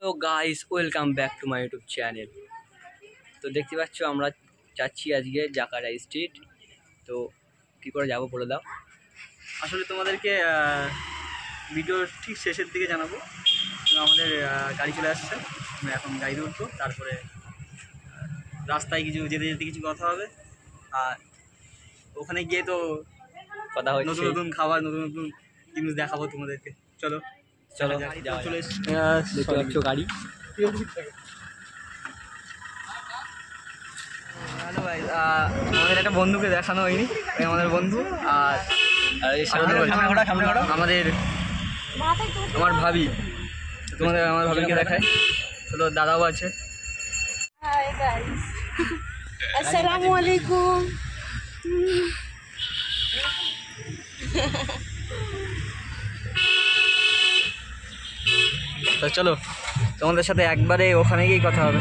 তো guys, welcome back to my YouTube channel. তো দেখতে পাচ্ছ আমরা যাচ্ছি আজকে জাকারা স্ট্রিট। তো কী করে যাবো বলে দাও। আসলে তোমাদেরকে ভিডিওর ঠিক শেষের দিকে জানাবো। আমাদের গাড়ি চলে আসছে, আমরা এখন গাড়িতে উঠবো। তারপরে রাস্তায় যেতে যেতে কিছু কথা হবে, আর ওখানে গিয়ে তো কথা নতুন হচ্ছে। নতুন খাবার, নতুন নতুন জিনিস দেখাবো তোমাদেরকে। চলো চলো যাওয়া চলে এসছি। দেখতে পাচ্ছ গাড়ি। হ্যালো ভাই, আমাদের একটা বন্ধুকে দেখানো হয়নি, এই আমাদের বন্ধু। আর আমাদের আমার ভাবি, তোমাদের আমার ভাবিকে দেখায়। চলো, দাদাও আছে। Hi guys. Assalamualaikum. তো চলো, তোমাদের সাথে একবারে ওখানে গিয়ে কথা হবে।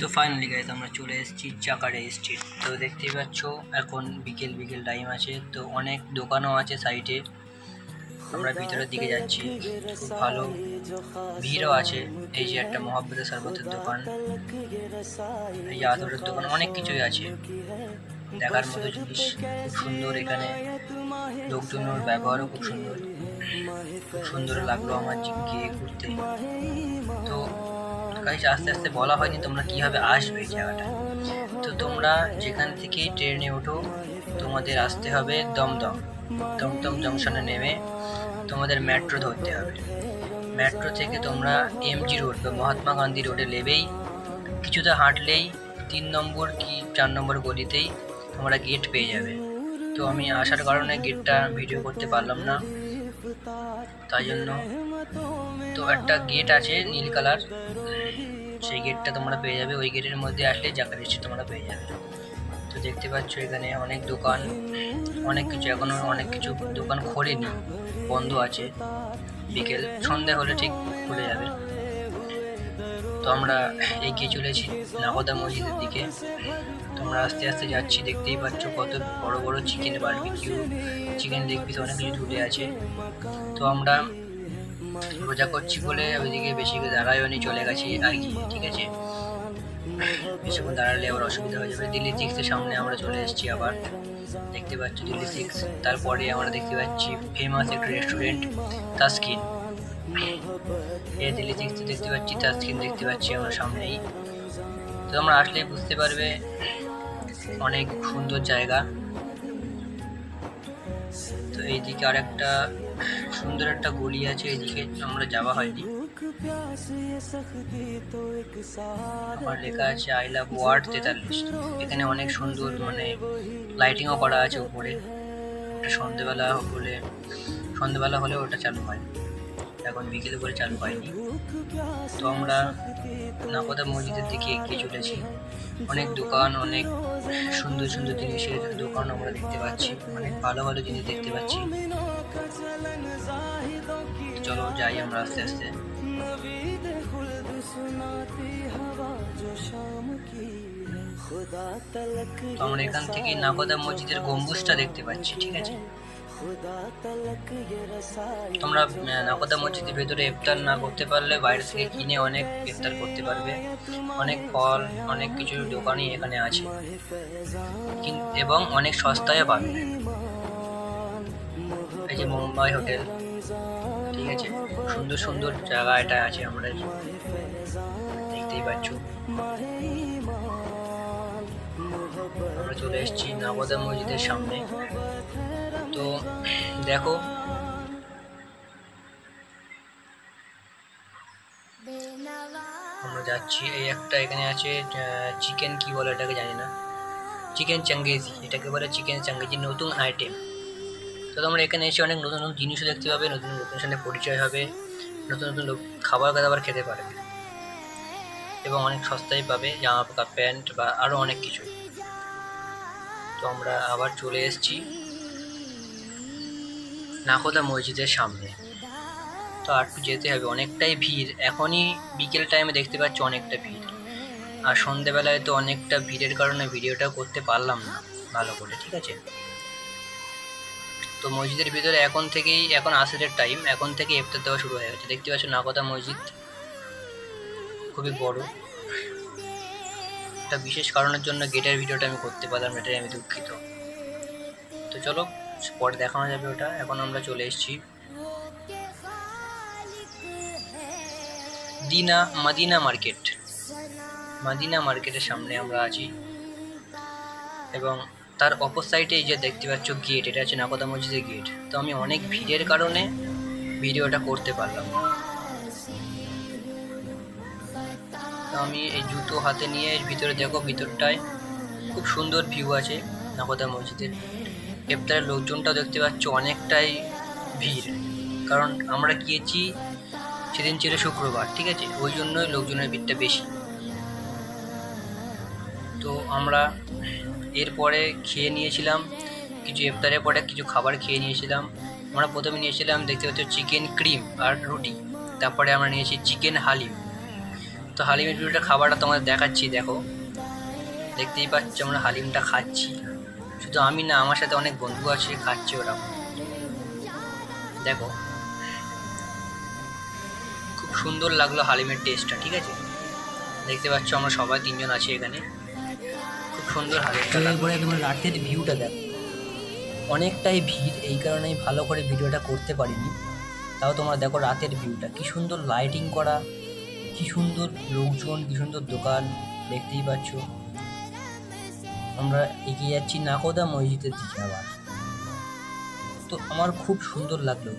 তো ফাইনালি গাইস, আমরা চলে এসেছি জাকারা স্ট্রিট। তো দেখতেই পাচ্ছ এখন বিকেল বিকেল টাইম আছে, তো অনেক দোকানও আছে সাইডে। আমরা ভিতরের দিকে যাচ্ছি, খুব ভালো ভিড়ও আছে। এই যে একটা মহাব্বতের শরবতের দোকান, এই যে আতরের দোকান, অনেক কিছুই আছে দেখার মতো জিনিস। খুব সুন্দর, এখানে লোকজনের ব্যবহারও খুব সুন্দর। খুব সুন্দর লাগলো আমার গিয়ে ঘুরতে। তো গাইস, আস্তে আস্তে বলা হয়নি তোমরা কীভাবে আসবে এই জায়গাটায়। তো তোমরা যেখান থেকে ট্রেনে ওঠো, তোমাদের আসতে হবে দমদম। দমদম জংশনে নেমে তোমাদের মেট্রো ধরতে হবে। মেট্রো থেকে তোমরা এমজি রোড বা মহাত্মা গান্ধী রোডে নেবেই কিছুটা হাঁটলেই 3 নম্বর কি 4 নম্বর গলিতেই তোমরা গেট পেয়ে যাবে। তো আমি আসার কারণে গেটটা ভিডিও করতে পারলাম না, তাই জন্য। তো একটা গেট আছে নীল কালার, সেই গেটটা তোমরা পেয়ে যাবে। ওই গেটের মধ্যে আসলে জাকারা স্ট্রিট তোমরা পেয়ে যাবে। তো দেখতে পাচ্ছ এখানে অনেক দোকান, অনেক কিছু, এখনও অনেক কিছু দোকান খোলেনি, বন্ধ আছে। বিকেল সন্ধ্যা হলে ঠিক খুলে যাবে। তো আমরা এগিয়ে চলেছি নাগোদা মসজিদের দিকে। তোমরা আস্তে আস্তে যাচ্ছি, দেখতেই পাচ্ছ কত বড় বড় chicken barbecue, chicken leg piece, অনেক কিছু ঝুলে আছে। তো আমরা রোজা করছি বলে ওইদিকে বেশি দাঁড়ায়ও নি, চলে গেছি আর কি, ঠিক আছে। বেশিক্ষণ দাঁড়ালে আবার অসুবিধা হয়ে যাবে। দিল্লি 6-এর সামনে আমরা চলে এসেছি আবার, দেখতে পাচ্ছ দিল্লি 6। তারপরে আমরা দেখতে পাচ্ছি ফেমাস একটা রেস্টুরেন্ট তাসকিন। এই দিল্লি 6 দেখতে পাচ্ছি, তাসকিন দেখতে পাচ্ছি আমরা সামনেই। তো আমরা আসলে বুঝতে পারবে অনেক সুন্দর জায়গা। তো এইদিকে আর একটা সুন্দর একটা গলি আছে, এইদিকে আমরা যাওয়া হয়নি। আমার লেখা আছে আই লাভ ওয়ার্ড 43। এখানে অনেক সুন্দর মানে লাইটিংও করা আছে উপরে। সন্ধ্যেবেলা হলে ওটা চালু হয়, এখন বিকেলে করে চালু হয়নি। তো আমরা নাগোদা মসজিদের দিকে এগিয়ে চলেছি। অনেক দোকান, অনেক সুন্দর সুন্দর জিনিসের দোকান আমরা দেখতে পাচ্ছি, অনেক ভালো ভালো জিনিস দেখতে পাচ্ছি। চলো যাই আমরা আস্তে আস্তে। তো আমরা এখান থেকে নাগোদা মসজিদের গম্বুজটা দেখতে পাচ্ছি, ঠিক আছে। তোমরা নাগোদা মসজিদের ভেতরে ইফতার না করতে পারলে বাইরে থেকে কিনে অনেক ইফতার করতে পারবে। অনেক ফল, অনেক কিছু দোকানই এখানে আছে, এবং অনেক সস্তায় পাবে। এই যে মুম্বাই হোটেল, ঠিক আছে, সুন্দর সুন্দর জায়গা এটা আছে, আমরা দেখতেই পাচ্ছ। আমরা চলে এসেছি নাগোদা মসজিদের সামনে। তো দেখো আমরা যাচ্ছি। এই একটা এখানে আছে চিকেন, কি বলে এটাকে জানি না, চিকেন চাঙ্গেজি, এটাকে বলে চিকেন চাঙ্গেজি, নতুন আইটেম। তো তোমরা এখানে এসে অনেক নতুন নতুন জিনিসও দেখতে পাবে, নতুন লোকের সাথে পরিচয় হবে, নতুন নতুন খাবার দাবার খেতে পারবে এবং অনেক সস্তায় পাবে জামা কাপড়, প্যান্ট বা আরও অনেক কিছু। তো আমরা আবার চলে এসেছি নাকোদা মসজিদের সামনে। তো আর একটু যেতে হবে, অনেকটাই ভিড় এখনই, বিকেল টাইমে দেখতে পাচ্ছি অনেকটা ভিড়। আর সন্ধেবেলায় তো অনেকটা ভিড়ের কারণে ভিডিওটা করতে পারলাম না ভালো করে, ঠিক আছে। তো মসজিদের ভিতরে এখন আসরের টাইম, এখন থেকে ইফতার দেওয়া শুরু হয়ে গেছে। দেখতে পাচ্ছ নাকোদা মসজিদ খুবই বড়। একটা বিশেষ কারণের জন্য গেটের ভিডিওটা আমি করতে পারলাম, এটাই আমি দুঃখিত। তো চলো পরে দেখানো যাবে ওটা। এখন আমরা চলে এসেছি মাদিনা মার্কেট। মাদিনা মার্কেটের সামনে আমরা আছি এবং তার অপর সাইডে এই যে দেখতে পাচ্ছ গেট, এটা হচ্ছে নাকোদা মসজিদের গেট। তো আমি অনেক ভিড়ের কারণে ভিডিওটা করতে পারলাম না। তো আমি এই জুতো হাতে নিয়ে ভিতরে দেখো, ভিতরটায় খুব সুন্দর ভিউ আছে নাকোদা মসজিদের। ইফতারের লোকজনটাও দেখতে পাচ্ছ অনেকটাই ভিড়, কারণ আমরা গিয়েছি সেদিন ছিল শুক্রবার, ঠিক আছে, ওই জন্যই লোকজনের ভিড়টা বেশি। তো আমরা এরপরে খেয়ে নিয়েছিলাম কিছু, ইফতারের পরে কিছু খাবার খেয়ে নিয়েছিলাম। আমরা প্রথমে নিয়েছিলাম দেখতে পাচ্ছ চিকেন ক্রিম আর রুটি, তারপরে আমরা নিয়েছি চিকেন হালিম। তো হালিমের ভিডিওটা খাবারটা তোমাদের দেখাচ্ছি, দেখো দেখতেই পাচ্ছ আমরা হালিমটা খাচ্ছি। শুধু আমি না, আমার সাথে অনেক বন্ধু আছে খাচ্ছে ওরা, দেখো খুব সুন্দর লাগলো হালিমের টেস্টটা, ঠিক আছে। দেখতে পাচ্ছ আমরা সবাই 3 জন আছি এখানে, খুব সুন্দর হালিমটা। এরপরে তোমার রাতের ভিউটা দেখো, অনেকটাই ভিড়, এই কারণে আমি ভালো করে ভিডিওটা করতে পারিনি। তাও তোমরা দেখো রাতের ভিউটা, কি সুন্দর লাইটিং করা, কি সুন্দর লোকজন, কি সুন্দর দোকান, দেখতেই পাচ্ছ। আমরা এগিয়ে যাচ্ছি নাকোদা মসজিদের দিকে আবার। তো আমার খুব সুন্দর লাগলো,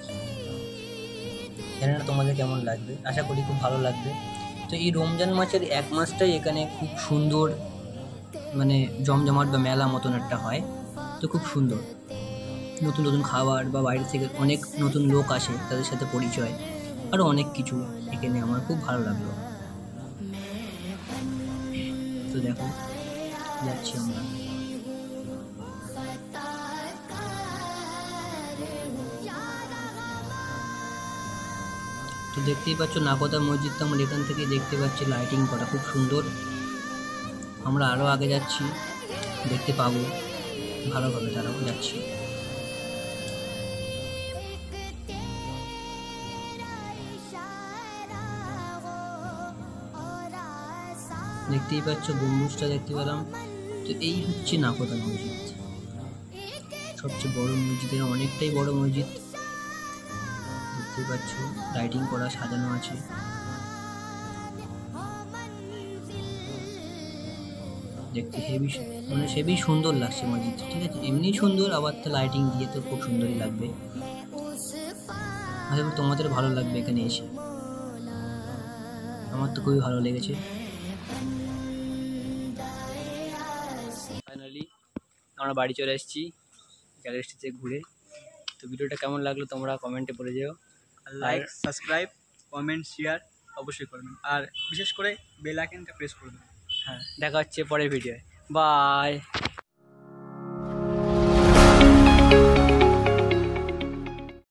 জানি না তোমাদের কেমন লাগবে, আশা করি খুব ভালো লাগবে। তো এই রমজান মাসের 1 মাসটাই এখানে খুব সুন্দর, মানে জমজমাট বা মেলা মতন একটা হয়। তো খুব সুন্দর, নতুন নতুন খাবার বা বাইরে থেকে অনেক নতুন লোক আসে, তাদের সাথে পরিচয়, আরও অনেক কিছু এখানে আমার খুব ভালো লাগলো। তো দেখো যাচ্ছি আমরা। তো দেখতেই পাচ্ছ নাকোদা মসজিদটা আমরা এখান থেকে দেখতে পাচ্ছি, লাইটিং করা খুব সুন্দর। আমরা আরও আগে যাচ্ছি, দেখতে পাবো ভালোভাবে, তারাও যাচ্ছি। দেখতেই পাচ্ছ গম্বুজটা দেখতে পেলাম। তো এই হচ্ছে নাকোদা মসজিদ, সবচেয়ে বড় মসজিদের, অনেকটাই বড় মসজিদ। দেখতেই পাচ্ছ লাইটিং করা, সাজানো আছে। দেখতে হেবি সুন্দর লাগছে মসজিদটা, ঠিক আছে, এমনি সুন্দর, আবার তো লাইটিং দিয়ে তো খুব সুন্দরই লাগবে। আশা করি তোমাদের ভালো লাগবে এখানে এসে, আমার তো খুবই ভালো লেগেছে। ফাইনালি আমরা বাড়ি চলে এসেছি গ্যালারি স্ট্রিট থেকে ঘুরে। তো ভিডিওটা কেমন লাগলো তোমরা কমেন্টে বলে যেও। লাইক, সাবস্ক্রাইব, কমেন্ট, শেয়ার অবশ্যই করবেন, আর বিশেষ করে বেল আইকনটা প্রেস করে দেবেন। হ্যাঁ, দেখা হচ্ছে পরের ভিডিওয়, বাই।